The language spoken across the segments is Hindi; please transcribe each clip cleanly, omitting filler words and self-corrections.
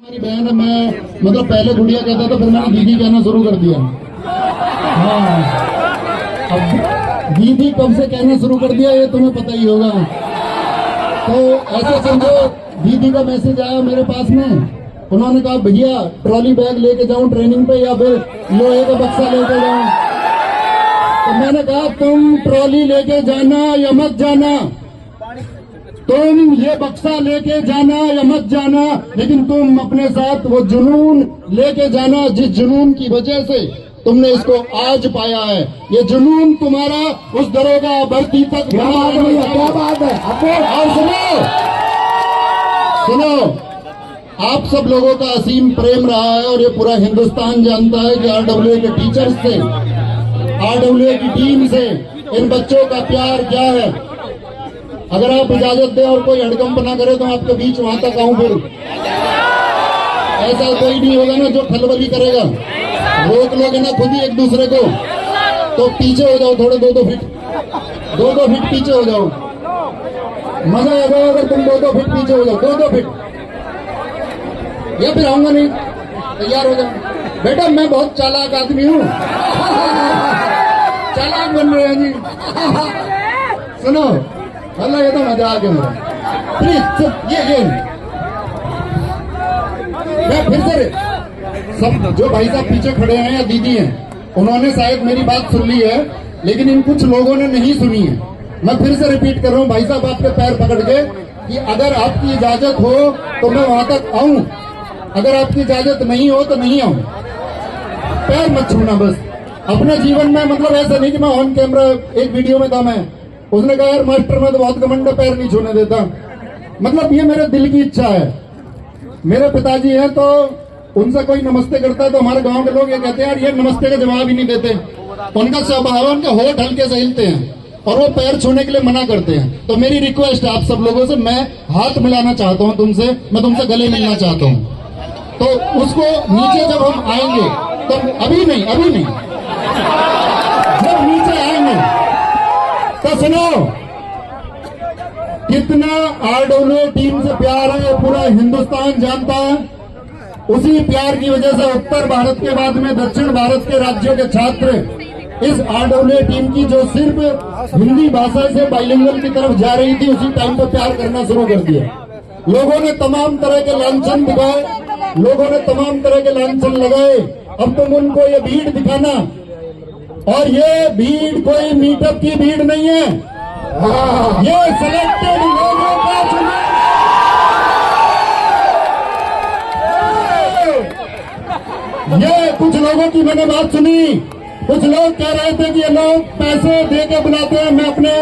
हमारी बहन है, मैं मतलब पहले गुड़िया कहता था, फिर मैंने दीदी कहना शुरू कर दिया। हाँ, अब दीदी कब से कहना शुरू कर दिया ये तुम्हें पता ही होगा। तो ऐसे समझो, दीदी का मैसेज आया मेरे पास में, उन्होंने कहा भैया ट्रॉली बैग लेके जाऊं ट्रेनिंग पे या फिर लोहे का बक्सा लेके जाऊं। तो मैंने कहा तुम ट्रॉली लेके जाना या मत जाना, तुम ये बक्सा लेके जाना या मत जाना, लेकिन तुम अपने साथ वो जुनून लेके जाना जिस जुनून की वजह से तुमने इसको आज पाया है। ये जुनून तुम्हारा उस दरोगा भर्ती तक। क्या बात है। और सुनो, आप सब लोगों का असीम प्रेम रहा है और ये पूरा हिंदुस्तान जानता है कि आरडब्ल्यूए के टीचर्स से, आरडब्ल्यूए की टीम से इन बच्चों का प्यार क्या है। अगर आप इजाजत दें और कोई हड़कंप ना करे तो आपके बीच वहां तक आऊं। फिर ऐसा कोई नहीं होगा ना जो खलबली करेगा। रोक लोगे ना खुद ही एक दूसरे को, तो पीछे हो जाओ थोड़े, 2-2 फीट पीछे हो जाओ। मजा आ जाओ अगर तुम 2-2 फीट पीछे हो जाओ, 2-2 फीट। या फिर आऊंगा नहीं, तैयार हो जाओ। बेटा मैं बहुत चालाक आदमी हूँ, चालाक बन रहे हैं जी। सुनो अल्लाह, ये तो मजाक है मेरा, प्लीज ये मैं फिर से सब जो भाई साहब पीछे खड़े हैं या दीदी हैं, उन्होंने शायद मेरी बात सुन ली है, लेकिन इन कुछ लोगों ने नहीं सुनी है। मैं फिर से रिपीट कर रहा हूँ, भाई साहब आपके पैर पकड़ के कि अगर आपकी इजाजत हो तो मैं वहां तक आऊं, अगर आपकी इजाजत नहीं हो तो नहीं आऊं। पैर मत छूना बस अपने जीवन में। मतलब ऐसा नहीं कि मैं ऑन कैमरा एक वीडियो में था, मैं उसने कहा यार मास्टर मैं तो बहुत घमंड, पैर नहीं छूने देता। मतलब ये मेरे दिल की इच्छा है। मेरे पिताजी हैं तो उनसे कोई नमस्ते करता है तो हमारे गांव के लोग ये कहते हैं यार ये नमस्ते का जवाब ही नहीं देते। उनका स्वभाव है, उनके होठ हल्के से हिलते हैं और वो पैर छूने के लिए मना करते हैं। तो मेरी रिक्वेस्ट है आप सब लोगों से, मैं हाथ मिलाना चाहता हूं तुमसे, मैं तुमसे गले मिलना चाहता हूं। तो उसको नीचे जब हम आएंगे तो अभी नहीं जब नीचे आएंगे तो सुनो, कितना आरडब्ल्यूए टीम से प्यार है पूरा हिंदुस्तान जानता है। उसी प्यार की वजह से उत्तर भारत के बाद में दक्षिण भारत के राज्यों के छात्र इस आरडब्ल्यूए टीम की, जो सिर्फ हिंदी भाषा से बाइलिंगुअल की तरफ जा रही थी, उसी टाइम पर प्यार करना शुरू कर दिया। लोगों ने तमाम तरह के लांछन दिखाए, लोगों ने तमाम तरह के लांछन लगाए। अब तुम उनको ये भीड़ दिखाना, और ये भीड़ कोई मीटअप की भीड़ नहीं है, ये सिलेक्टेड लोगों का चुनाव। ये कुछ लोगों की मैंने बात सुनी, कुछ लोग कह रहे थे कि ये लोग पैसे दे के बुलाते हैं। मैं अपने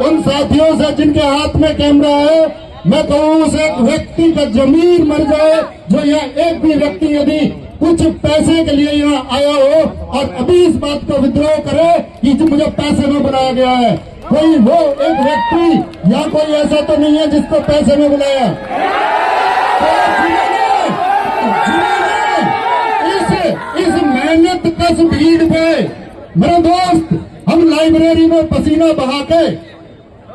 उन साथियों से जिनके हाथ में कैमरा है, मैं कहूँ उस एक व्यक्ति का जमीर मर जाए जो यहाँ एक भी व्यक्ति यदि कुछ पैसे के लिए यहाँ आया हो और अभी इस बात का विद्रोह करे कि मुझे पैसे में बुलाया गया है। कोई वो एक व्यक्ति या कोई ऐसा तो नहीं है जिसको पैसे में बुलाया। इस मेहनत कश भीड़ पे मेरे दोस्त, हम लाइब्रेरी में पसीना बहा के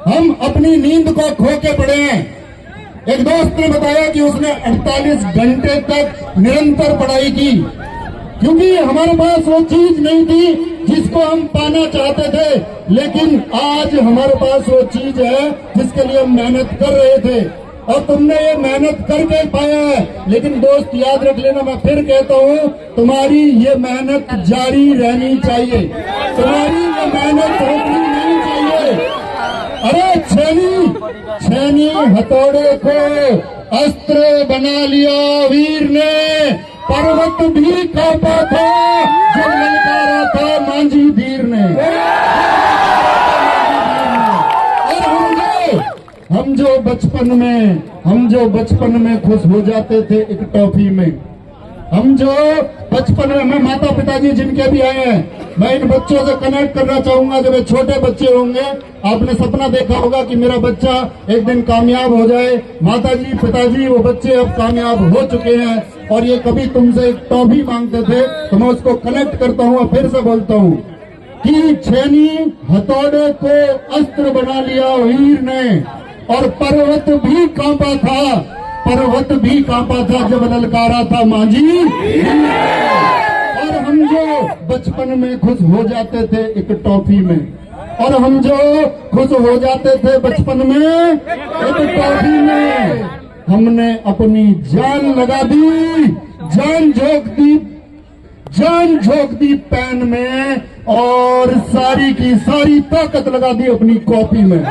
हम अपनी नींद को खो के पड़े हैं। एक दोस्त ने बताया कि उसने 48 घंटे तक निरंतर पढ़ाई की, क्योंकि हमारे पास वो चीज नहीं थी जिसको हम पाना चाहते थे, लेकिन आज हमारे पास वो चीज है जिसके लिए हम मेहनत कर रहे थे और तुमने ये मेहनत करके पाया है। लेकिन दोस्त याद रख लेना, मैं फिर कहता हूँ, तुम्हारी ये मेहनत जारी रहनी चाहिए, तुम्हारी ये मेहनत रोकनी नहीं चाहिए। अरे छेनी हथौड़े को अस्त्र बना लिया वीर ने, पर्वत भी कांपा था जब ललकारा था मांझी धीर ने। और हम जो बचपन में खुश हो जाते थे एक टॉफी में, हम जो बचपन में, माता पिताजी जिनके भी आए हैं, मैं इन बच्चों से कनेक्ट करना चाहूंगा। जब वे छोटे बच्चे होंगे, आपने सपना देखा होगा कि मेरा बच्चा एक दिन कामयाब हो जाए। माताजी पिताजी वो बच्चे अब कामयाब हो चुके हैं और ये कभी तुमसे एक टॉफी मांगते थे, तो मैं उसको कनेक्ट करता हूँ और फिर से बोलता हूँ कि छेनी हथौड़े को अस्त्र बना लिया वीर ने और पर्वत भी कांपा था पर्वत भी कांपा था जब ललकारा था मांझी। और हम जो बचपन में खुश हो जाते थे एक टॉफी में, और हम जो खुश हो जाते थे बचपन में एक टॉफी में, हमने अपनी जान लगा दी, जान झोंक दी पेन में, और सारी की सारी ताकत लगा दी अपनी कॉपी में।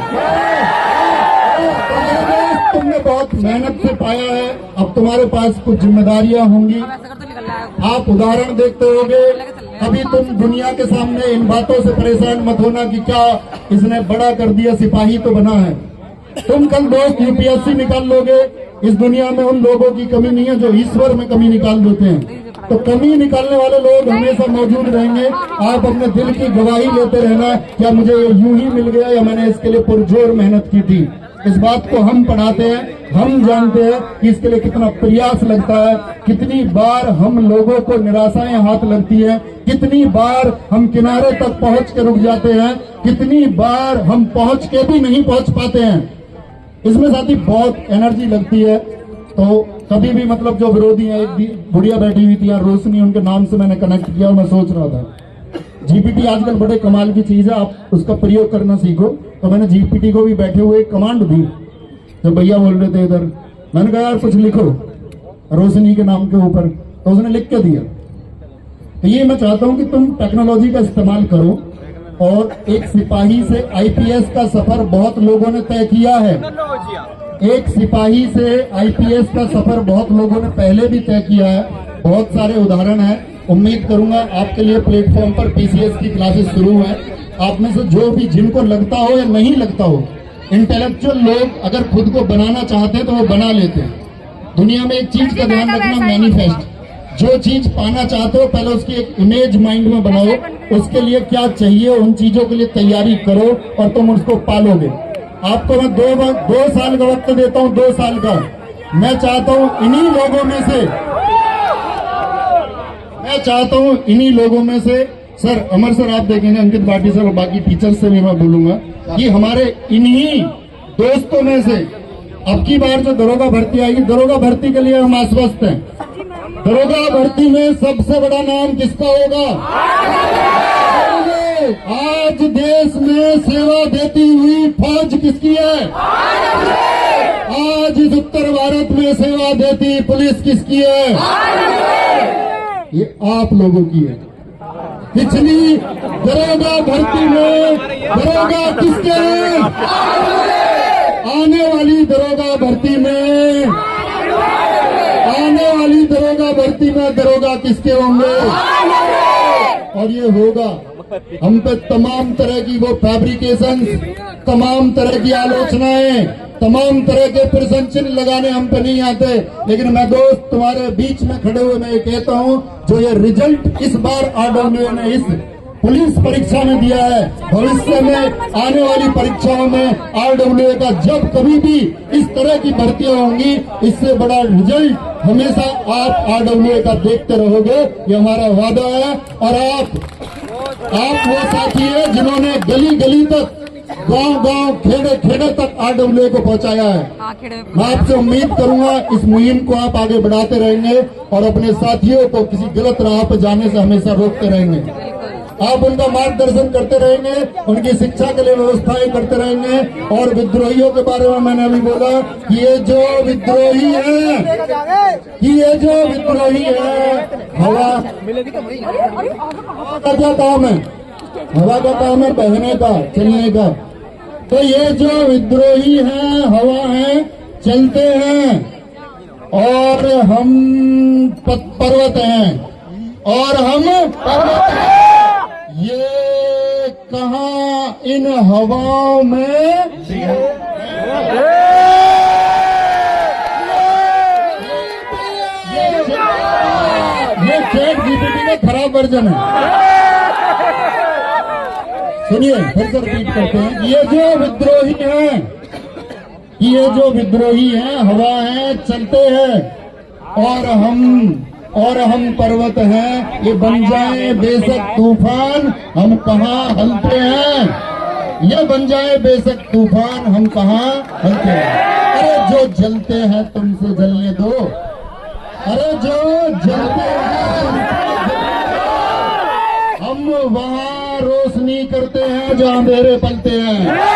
तुमने बहुत मेहनत से पाया है, अब तुम्हारे पास कुछ जिम्मेदारियां होंगी। आप उदाहरण देखते होगे, अभी तुम दुनिया के सामने इन बातों से परेशान मत होना कि क्या इसने बड़ा कर दिया, सिपाही तो बना है। तुम कल दोस्त यूपीएससी निकाल लोगे। इस दुनिया में उन लोगों की कमी नहीं है जो ईश्वर में कमी निकाल देते हैं। तो कमी निकालने वाले लोग हमेशा मौजूद रहेंगे। आप अपने दिल की गवाही लेते रहना, क्या मुझे यूं ही मिल गया या मैंने इसके लिए पुरजोर मेहनत की थी। इस बात को हम पढ़ाते हैं, हम जानते हैं कि इसके लिए कितना प्रयास लगता है, कितनी बार हम लोगों को निराशाएं हाथ लगती है, कितनी बार हम किनारे तक पहुंच के रुक जाते हैं, कितनी बार हम पहुंच के भी नहीं पहुंच पाते हैं। इसमें साथी बहुत एनर्जी लगती है। तो कभी भी मतलब जो विरोधी है, एक बुढ़िया बैठी हुई थी यार रोशनी, उनके नाम से मैंने कनेक्ट किया और मैं सोच रहा था जीपीटी आजकल बड़े कमाल की चीज है, आप उसका प्रयोग करना सीखो। तो मैंने जीपीटी को भी बैठे हुए कमांड दी, जब भैया बोल रहे थे इधर, मैंने कहा यार कुछ लिखो रोशनी के नाम के ऊपर, तो उसने लिख के दिया। तो ये मैं चाहता हूं कि तुम टेक्नोलॉजी का इस्तेमाल करो। और एक सिपाही से आईपीएस का सफर बहुत लोगों ने तय किया है। एक सिपाही से आईपीएस का सफर बहुत लोगों ने पहले भी तय किया है। बहुत सारे उदाहरण हैं। उम्मीद करूंगा आपके लिए प्लेटफॉर्म पर पीसीएस की क्लासेस शुरू हैं। आप में से जो भी जिनको लगता हो या नहीं लगता हो, इंटेलेक्चुअल लोग अगर खुद को बनाना चाहते हैं तो वो बना लेते हैं। दुनिया में एक चीज का ध्यान रखना, मैनिफेस्ट। जो चीज पाना चाहते हो पहले उसकी एक इमेज माइंड में बनाओ, उसके लिए क्या चाहिए उन चीजों के लिए तैयारी करो और तुम उसको पालोगे। आपको मैं 2 साल का वक्त देता हूं, 2 साल का। मैं चाहता हूं इन्हीं लोगों में से सर, अमर सर आप देखेंगे, अंकित भाटी सर और बाकी टीचर्स से भी मैं बोलूंगा कि हमारे इन्हीं दोस्तों में से अब की बार जो दरोगा भर्ती आएगी, दरोगा भर्ती के लिए हम आश्वस्त हैं। दरोगा भर्ती में सबसे बड़ा नाम किसका होगा? आज देश में सेवा देती हुई फौज किसकी है? आज इस उत्तर भारत में सेवा देती पुलिस किसकी है? ये आप लोगों की है। पिछली दरोगा भर्ती में दरोगा किसके हैं? आने वाली दरोगा भर्ती में दरोगा किसके होंगे? और ये होगा। हम पे तमाम तरह की वो फैब्रिकेशन, तमाम तरह की आलोचनाएं, तमाम तरह के प्रश्न चिन्ह लगाने हम पे नहीं आते। लेकिन मैं दोस्त तुम्हारे बीच में खड़े हुए मैं ये कहता हूं, जो ये रिजल्ट इस बार आरडब्ल्यूए ने इस पुलिस परीक्षा में दिया है, भविष्य में आने वाली परीक्षाओं में आरडब्ल्यूए का जब कभी भी इस तरह की भर्तियां होंगी, इससे बड़ा रिजल्ट हमेशा आप आरडब्ल्यूए का देखते रहोगे। ये हमारा वादा है। और आप वो साथी है जिन्होंने गली गली तक, गांव खेड़े खेड़े तक आरडब्ल्यूए को पहुंचाया है। मैं आपसे उम्मीद करूंगा इस मुहिम को आप आगे बढ़ाते रहेंगे और अपने साथियों को किसी गलत राह पर जाने से हमेशा रोकते रहेंगे। आप उनका मार्गदर्शन करते रहेंगे, उनकी शिक्षा के लिए व्यवस्थाएं करते रहेंगे। और विद्रोहियों के बारे में मैंने अभी बोला कि ये जो विद्रोही है, हवा का क्या काम है? हवा का काम है बहने का, चलने का। तो ये जो विद्रोही हैं, हवा हैं, चलते हैं, और हम पर्वत हैं, ये कहाँ इन हवाओं में ये चैट जीपीटी का खराब वर्जन है। सुनिए, फिर से रिपीट करते हैं। ये जो विद्रोही हैं, हवा हैं, चलते हैं, और हम पर्वत हैं। ये बन जाए बेशक तूफान, हम कहाँ हलते हैं। ये बन जाए बेशक तूफान, हम कहाँ हलते हैं। अरे जो जलते हैं तुमसे जलने दो, अरे जो जलते हैं हम वहां रोशनी करते हैं जहां अंधेरे पलते हैं।